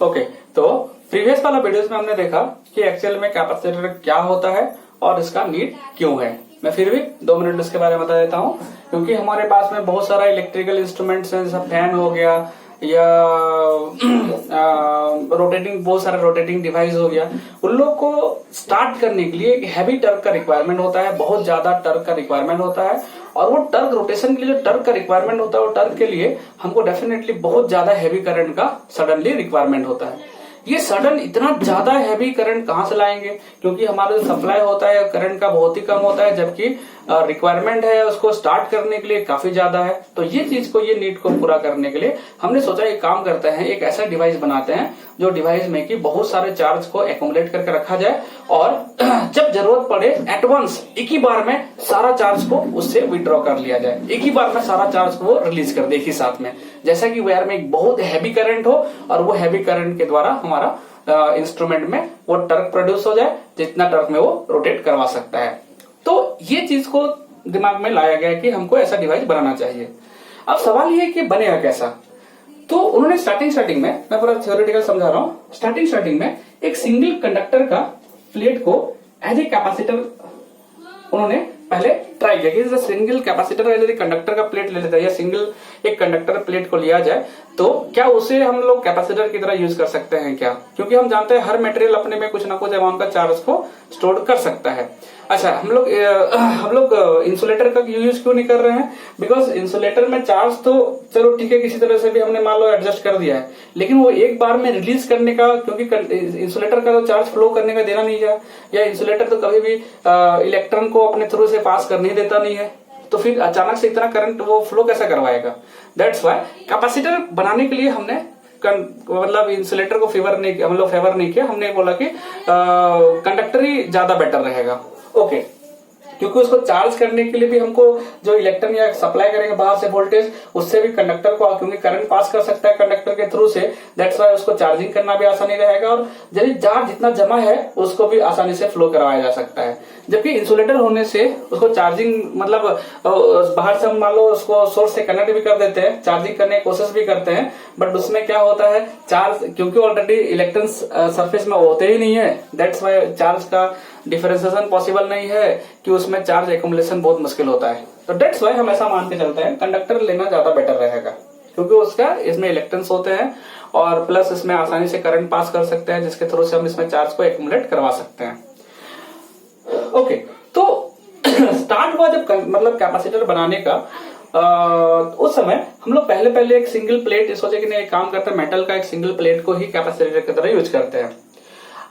Okay, तो previous वाला videos में हमने देखा कि एक्चुअल में कैपेसिटर क्या होता है और इसका नीड क्यों है। मैं फिर भी 2 मिनट इसके बारे में बता देता हूँ, क्योंकि हमारे पास में बहुत सारा इलेक्ट्रिकल इंस्ट्रूमेंट्स हैं, जैसा फैन हो गया या रोटेटिंग, बहुत सारे रोटेटिंग डिवाइस हो गया। उन लोग को स्टार्ट करने के लिए एक हैवी टर्क का रिक्वायरमेंट होता है, बहुत ज्यादा टर्क का रिक्वायरमेंट होता है। और वो टर्क रोटेशन के लिए जो टर्क का रिक्वायरमेंट होता है, वो टर्क के लिए हमको डेफिनेटली बहुत ज्यादा हैवी करंट का सडनली रिक्वायरमेंट होता है। ये सडन इतना ज्यादा हैवी करंट कहां से लाएंगे, क्योंकि हमारा जो सप्लाई होता है करंट का बहुत ही कम होता है, जबकि रिक्वायरमेंट है उसको स्टार्ट करने के लिए काफी ज्यादा है। तो ये चीज को, ये नीड को पूरा करने के लिए हमने सोचा एक काम करते हैं, एक ऐसा डिवाइस बनाते हैं जो डिवाइस में कि बहुत सारे चार्ज को एकोमुलेट करके रखा जाए और जब जरूरत पड़े एट वंस एक ही बार में सारा चार्ज को उससे विड्रॉ कर लिया जाए, एक ही बार में सारा चार्ज को वो रिलीज कर दे एक ही साथ में, जैसा कि वायर में एक बहुत हैवी करंट हो और वो हैवी करंट के द्वारा हमारा इंस्ट्रूमेंट में वो टर्क प्रोड्यूस हो जाए, जितना टर्क में वो रोटेट करवा सकता है। तो ये चीज को दिमाग में लाया गया कि हमको ऐसा डिवाइस बनाना चाहिए। अब सवाल ये है कि बनेगा कैसा। तो उन्होंने स्टार्टिंग में, मैं पूरा थ्योरेटिकल समझा रहा हूँ, स्टार्टिंग में एक सिंगल कंडक्टर का प्लेट को एज ए कैपेसिटर उन्होंने पहले ट्राई किया कि सिंगल कैपेसिटर यदि कंडक्टर का प्लेट ले लेता है या सिंगल एक कंडक्टर प्लेट को लिया जाए तो क्या उसे हम लोग कैपेसिटर की तरह यूज कर सकते हैं क्या, क्योंकि हम जानते हैं हर मटेरियल अपने में कुछ ना कुछ अमाउंट का चार्ज को स्टोर कर सकता है। अच्छा, हम लोग इंसुलेटर का यूज क्यों नहीं कर रहे हैं, बिकॉज इंसुलेटर में चार्ज तो चलो ठीक है किसी तरह से भी हमने मान लो एडजस्ट कर दिया है, लेकिन वो एक बार में रिलीज करने का, क्योंकि इंसुलेटर का तो चार्ज फ्लो करने का देना नहीं है, या इंसुलेटर तो कभी भी इलेक्ट्रॉन को अपने थ्रू से पास करने देता नहीं है, तो फिर अचानक से इतना करंट वो फ्लो कैसे करवाएगा। दैट्स वाई कैपेसिटर बनाने के लिए हमने मतलब इंसुलेटर को फेवर नहीं किया, हमने बोला कि कंडक्टर ही ज्यादा बेटर रहेगा। ओके, क्योंकि उसको चार्ज करने के लिए भी हमको जो इलेक्ट्रॉन या सप्लाई करेंगे बाहर से वोल्टेज, उससे भी कंडक्टर को, क्योंकि करंट पास कर सकता है कंडक्टर के थ्रू से, दैट्स वाई उसको चार्जिंग करना भी आसानी रहेगा और यदि चार्ज जितना जमा है उसको भी आसानी से फ्लो करवाया जा सकता है। जबकि इंसुलेटर होने से उसको चार्जिंग मतलब बाहर से हम मान लो उसको सोर्स से कनेक्ट भी कर देते हैं, चार्जिंग करने की कोशिश भी करते हैं, बट उसमें क्या होता है चार्ज, क्योंकि ऑलरेडी इलेक्ट्रॉन सरफेस में होते ही नहीं है, दैट्स वाई चार्ज का डिफरेंशिएशन पॉसिबल नहीं है कि उसमें चार्ज एकुमुलेशन बहुत मुश्किल होता है। तो दैट्स वाई हम ऐसा मान के चलते हैं कंडक्टर लेना ज्यादा बेटर रहेगा, क्योंकि उसका इसमें इलेक्ट्रॉन्स होते हैं और प्लस इसमें आसानी से करंट पास कर सकते हैं, जिसके थ्रू से हम इसमें चार्ज को एकुमुलेट करवा सकते हैं। ओके, तो स्टार्ट हुआ जब मतलब कैपेसिटर बनाने का उस समय हम लोग पहले एक सिंगल प्लेट सोचे कि नहीं एक काम करते हैं, मेटल का एक सिंगल प्लेट को ही कैपेसिटर की तरह यूज करते हैं।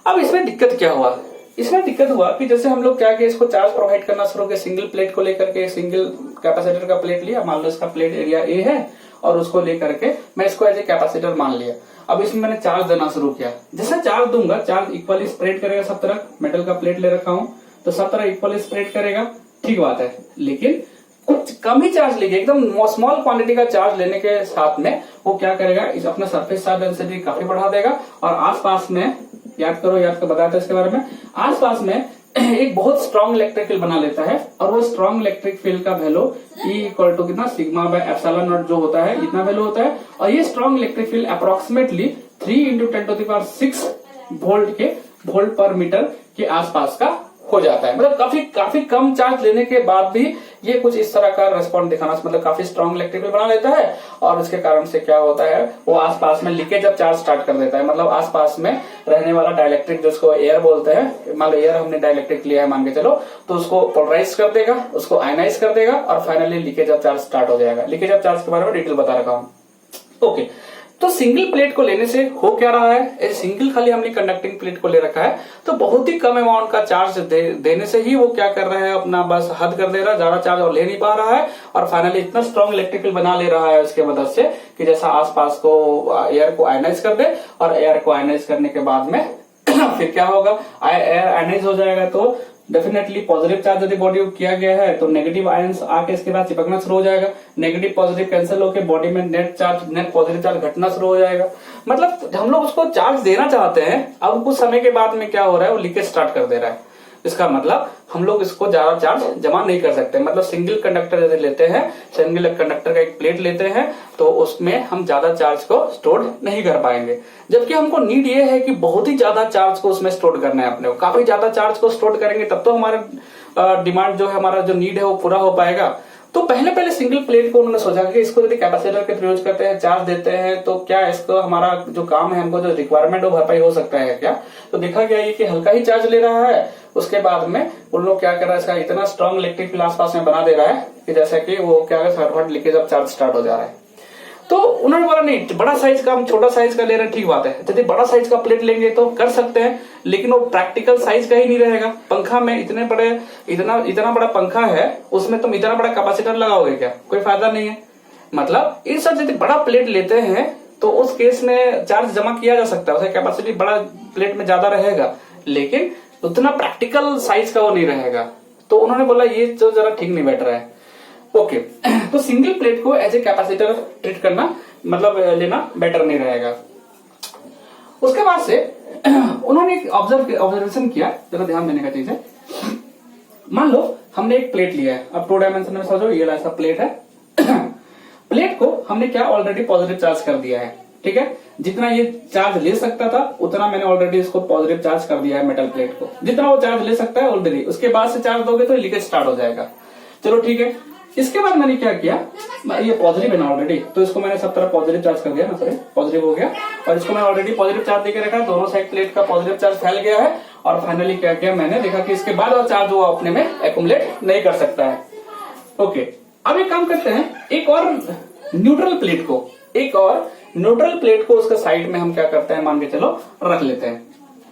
अब इसमें दिक्कत क्या हुआ, इसमें दिक्कत हुआ कि जैसे हम लोग क्या किया, इसको चार्ज प्रोवाइड करना शुरू किया, सिंगल प्लेट को लेकर के सिंगल कैपेसिटर का प्लेट लिया, मान लो इसका प्लेट एरिया ए है और उसको लेकर के मैं इसको एज ए कैपेसिटर मान लिया। अब इसमें मैंने चार्ज देना शुरू किया, जैसे चार्ज दूंगा चार्ज इक्वली स्प्रेड करेगा सब तरफ, मेटल का प्लेट ले रखा हूं तो सब तरह इक्वली स्प्रेड करेगा, ठीक बात है, लेकिन कुछ कम ही चार्ज लेके एकदम स्मॉल क्वांटिटी का चार्ज लेने के साथ में वो क्या करेगा, इस अपना सरफेस चार्ज डेंसिटी काफी बढ़ा देगा और आसपास में याद करो बताते इसके बारे में, आसपास में एक बहुत स्ट्रॉन्ग इलेक्ट्रिक फील्ड बना लेता है और वो स्ट्रॉन्ग इलेक्ट्रिक फील्ड का वैल्यू E इक्वल टू कितना सिग्मा बाय एप्सिलॉन नॉट जो होता है, इतना वैल्यू होता है। और ये strong electric field approximately 3 × 10⁶ volt पर मीटर के आसपास का हो जाता है। मतलब काफी कम चार्ज लेने के बाद भी ये कुछ इस तरह का रेस्पॉन्स दिखाना, मतलब काफी स्ट्रॉन्ग इलेक्ट्रिक फील्ड बना लेता है और उसके कारण से क्या होता है वो आसपास में लीकेज अब चार्ज स्टार्ट कर देता है। मतलब आसपास में रहने वाला डाइलेक्ट्रिक जिसको एयर बोलते हैं, मान लो एयर हमने डाइलेक्ट्रिक लिया है मान के चलो, तो उसको पोलराइज कर देगा, उसको आयनाइज कर देगा और finally leakage of charge start हो जाएगा। लीकेज ऑफ चार्ज के बारे में डिटेल बता रखा हूं। ओके, तो सिंगल प्लेट को लेने से हो क्या रहा है, सिंगल खाली हमने कंडक्टिंग प्लेट को ले रखा है तो बहुत ही कम अमाउंट का चार्ज देने से ही वो क्या कर रहा है, अपना बस हद कर दे रहा है, ज्यादा चार्ज और ले नहीं पा रहा है और फाइनली इतना स्ट्रॉन्ग इलेक्ट्रिकल बना ले रहा है उसके मदद से कि जैसा आसपास को एयर को आयनाइज कर दे और एयर को आयनाइज करने के बाद में फिर क्या होगा, एयर आयनाइज हो जाएगा तो डेफिनेटली पॉजिटिव चार्ज यदि बॉडी को किया गया है तो नेगेटिव आयंस आके इसके बाद चिपकना शुरू हो जाएगा, नेगेटिव पॉजिटिव कैंसिल होकर बॉडी में नेट पॉजिटिव चार्ज घटना शुरू हो जाएगा। मतलब हम लोग उसको चार्ज देना चाहते हैं, अब कुछ समय के बाद में क्या हो रहा है वो लीकेज स्टार्ट कर दे रहा है। इसका मतलब हम लोग इसको ज्यादा चार्ज जमा नहीं कर सकते। मतलब सिंगल कंडक्टर यदि लेते हैं, सिंगल कंडक्टर का एक प्लेट लेते हैं तो उसमें हम ज्यादा चार्ज को स्टोर नहीं कर पाएंगे। जबकि हमको नीड ये है कि बहुत ही ज्यादा चार्ज को उसमें स्टोर करना है अपने को, काफी ज्यादा चार्ज को स्टोर करेंगे तब तो हमारा डिमांड जो है, हमारा जो नीड है वो पूरा हो पाएगा। तो पहले सिंगल प्लेट को उन्होंने सोचा कि इसको यदि कैपेसिटर के थ्रू यूज करते हैं, चार्ज देते हैं, तो क्या इसको हमारा जो काम है, हमको जो रिक्वायरमेंट है वो भरपाई हो सकता है क्या। तो देखा गया ये कि हल्का ही चार्ज ले रहा है। उसके बाद में उन लोग क्या कर रहा है, इसका इतना स्ट्रॉन्ग इलेक्ट्रिक फील्ड आसपास में बना दे रहा है कि जैसा कि वो क्या है, फटाफट लीकेज ऑफ चार्ज स्टार्ट हो जा रहा है। तो उन्होंने बोला नहीं, बड़ा साइज का हम छोटा साइज का ले रहे हैं, ठीक बात है, यदि बड़ा साइज का प्लेट लेंगे तो कर सकते हैं, लेकिन वो प्रैक्टिकल साइज का ही नहीं रहेगा। पंखा में इतना बड़ा पंखा है, उसमें तुम इतना बड़ा कैपेसिटर लगाओगे क्या, कोई फायदा नहीं है। मतलब इस सब यदि बड़ा प्लेट लेते हैं तो उस केस में चार्ज जमा किया जा सकता है, उसका कैपेसिटी बड़ा प्लेट में ज्यादा रहेगा, लेकिन उतना प्रैक्टिकल साइज का वो नहीं रहेगा। तो उन्होंने बोला ये जो जरा ठीक नहीं बैठ रहा है। ओके तो सिंगल प्लेट को एज ए कैपेसिटर ट्रीट करना, मतलब लेना बेटर नहीं रहेगा। उसके बाद से उन्होंने एक ऑब्जर्वेशन किया, जरा ध्यान देने का चीज है। मान लो हमने एक प्लेट लिया है, अब 2 डायमेंशन में समझो, ये ऐसा प्लेट है। प्लेट को हमने क्या ऑलरेडी पॉजिटिव चार्ज कर दिया है, ठीक है। जितना ये चार्ज ले सकता था उतना मैंने ऑलरेडी इसको पॉजिटिव चार्ज कर दिया है मेटल प्लेट को, जितना वो चार्ज ले सकता है ऑलरेडी। उसके बाद से चार्ज दोगे तो लीकेज स्टार्ट हो जाएगा। चलो ठीक है। इसके बाद मैंने क्या किया, ये पॉजिटिव है ना ऑलरेडी, तो इसको मैंने सब तरफ पॉजिटिव चार्ज कर दिया ना, सॉरी पॉजिटिव हो गया, और इसको मैंने ऑलरेडी पॉजिटिव चार्ज देके रखा, दोनों साइड प्लेट का पॉजिटिव चार्ज फैल गया है। और फाइनली क्या किया, मैंने देखा कि इसके बाद और चार्ज वो अपने में एक्युमुलेट नहीं कर सकता है। ओके, अब एक काम करते हैं, एक और न्यूट्रल प्लेट को उसके साइड में हम क्या करते हैं, मान के चलो रख लेते हैं।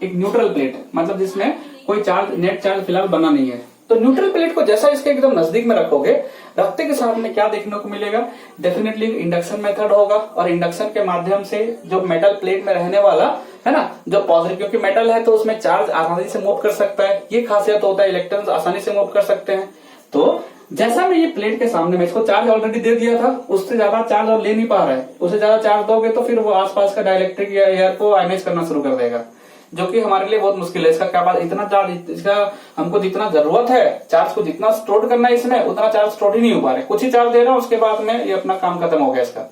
एक न्यूट्रल प्लेट मतलब जिसमें कोई चार्ज, नेट चार्ज फिलहाल बना नहीं है। तो न्यूट्रल प्लेट को जैसा इसके एकदम नजदीक में रखोगे, रखते के साथ में क्या देखने को मिलेगा, डेफिनेटली इंडक्शन मेथड होगा। और इंडक्शन के माध्यम से जो मेटल प्लेट में रहने वाला है ना, जो पॉजिटिव, क्योंकि मेटल है तो उसमें चार्ज आसानी से मूव कर सकता है, ये खासियत होता है, इलेक्ट्रॉन्स आसानी से मूव कर सकते हैं। तो जैसा मैं ये प्लेट के सामने में इसको चार्ज ऑलरेडी दे दिया था, उससे ज्यादा चार्ज और ले नहीं पा रहा है, उससे ज्यादा चार्ज दोगे तो फिर वो आसपास का डाइलेक्ट्रिक या एयर को आयनाइज करना शुरू कर देगा, जो कि हमारे लिए बहुत मुश्किल है। इसका क्या बात, इतना चार्ज, इसका हमको जितना जरूरत है चार्ज को जितना स्टोर करना है इसमें, उतना चार्ज स्टोर ही नहीं हो पा रहा है, कुछ ही चार्ज दे रहा हूं, उसके बाद में ये अपना काम खत्म हो गया इसका।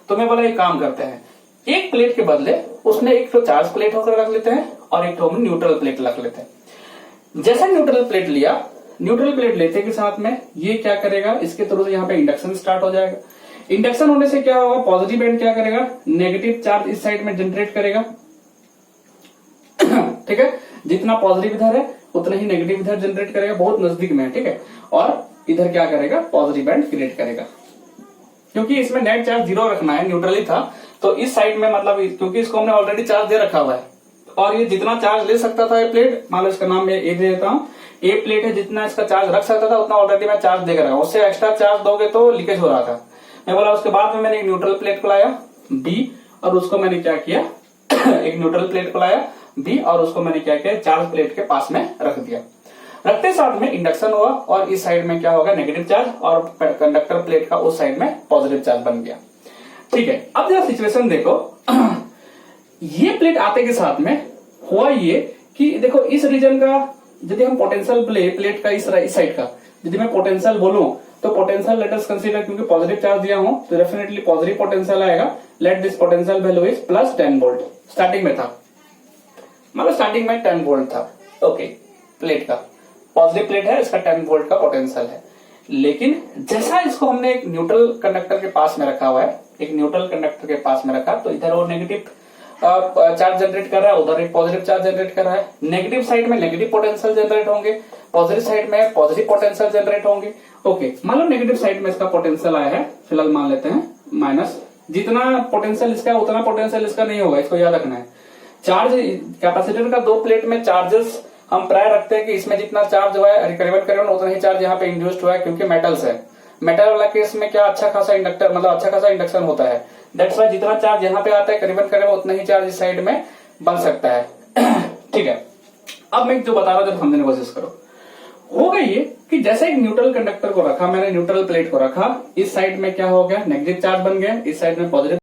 तो मैं बोला एक काम करते हैं, एक प्लेट के बदले उसने एक तो चार्ज प्लेट होकर रख लेते हैं और एक तो हम न्यूट्रल प्लेट रख लेते हैं। जैसा न्यूट्रल प्लेट लिया, न्यूट्रल प्लेट लेते के साथ में ये क्या करेगा, इसके थ्रू से यहाँ पे इंडक्शन स्टार्ट हो जाएगा। इंडक्शन होने से क्या होगा, पॉजिटिव एंड क्या करेगा, नेगेटिव चार्ज इस साइड में जनरेट करेगा, ठीक है। जितना पॉजिटिव इधर है उतना ही नेगेटिव इधर जनरेट करेगा, बहुत नजदीक में, ठीक है। और इधर क्या करेगा, पॉजिटिव एंड क्रिएट करेगा। क्योंकि इसमें नेट चार्ज 0 रखना है, न्यूट्रली था, तो इस साइड में मतलब क्योंकि इसको हमने ऑलरेडी चार्ज दे रखा हुआ है, और ये जितना चार्ज ले सकता था ये प्लेट, मान लो इसका नाम मैं ए दे देता हूँ, ए प्लेट है, जितना इसका चार्ज रख सकता था उतना ऑलरेडी मैं चार्ज देकर रखा, उससे एक्स्ट्रा चार्ज दोगे तो लीकेज हो रहा था। मैं बोला उसके बाद में मैंने एक न्यूट्रल प्लेट को लाया बी, और उसको मैंने क्या किया एक न्यूट्रल प्लेट को लाया बी, और उसको मैंने क्या किया, चार्ज प्लेट के पास में रख दिया। रखते साथ में इंडक्शन हुआ, और इस साइड में क्या होगा, नेगेटिव चार्ज, और कंडक्टर प्लेट का उस साइड में पॉजिटिव चार्ज बन गया, ठीक है। अब जरा सिचुएशन देखो, ये प्लेट आते के साथ में हुआ ये कि देखो इस रीजन का यदि हम पोटेंशियल प्लेट का इस साइड का यदि मैं पोटेंशियल बोलूं, तो पोटेंशियल लेट अस कंसीडर, क्योंकि पॉजिटिव चार्ज दिया हूं तो डेफिनेटली पॉजिटिव पोटेंशियल आएगा। Let this potential value is plus 10 volt, starting में था, मतलब स्टार्टिंग में 10 वोल्ट था। ओके, प्लेट का पॉजिटिव प्लेट है, इसका 10 वोल्ट का पोटेंशियल है। लेकिन जैसा इसको हमने एक न्यूट्रल कंडक्टर के पास में रखा हुआ है, एक न्यूट्रल कंडक्टर के पास में रखा, तो इधर वो नेगेटिव चार्ज जनरेट कर रहा है, उधर एक पॉजिटिव चार्ज जनरेट कर रहा है। नेगेटिव साइड में नेगेटिव पोटेंशियल जनरेट होंगे, पॉजिटिव साइड में पॉजिटिव पोटेंशियल जनरेट होंगे। ओके, मान लो नेगेटिव साइड में इसका पोटेंशियल आया है, फिलहाल मान लेते हैं माइनस, जितना पोटेंशियल इसका उतना पोटेंशियल इसका नहीं होगा, इसको याद रखना है। चार्ज कैपेसिटर का 2 प्लेट में चार्जेस हम प्राय रखते हैं कि इसमें जितना चार्ज हुआ है रिकवर करेगा उतना ही चार्ज यहाँ पे इंड्यूस्ड हुआ है, क्योंकि मेटल्स है। मेटल वाला केस में क्या अच्छा खासा इंडक्टर, मतलब अच्छा खासा इंडक्शन होता है। दैट्स वाई जितना चार्ज यहाँ पे आता है करीबन करीबन उतना ही चार्ज इस साइड में बन सकता है, ठीक है। अब मैं जो बता रहा हूँ जब समझने की कोशिश करो, हो गई ये कि जैसे एक न्यूट्रल कंडक्टर को रखा मैंने, न्यूट्रल प्लेट को रखा, इस साइड में क्या हो गया, नेगेटिव चार्ज बन गया, इस साइड में पॉजिटिव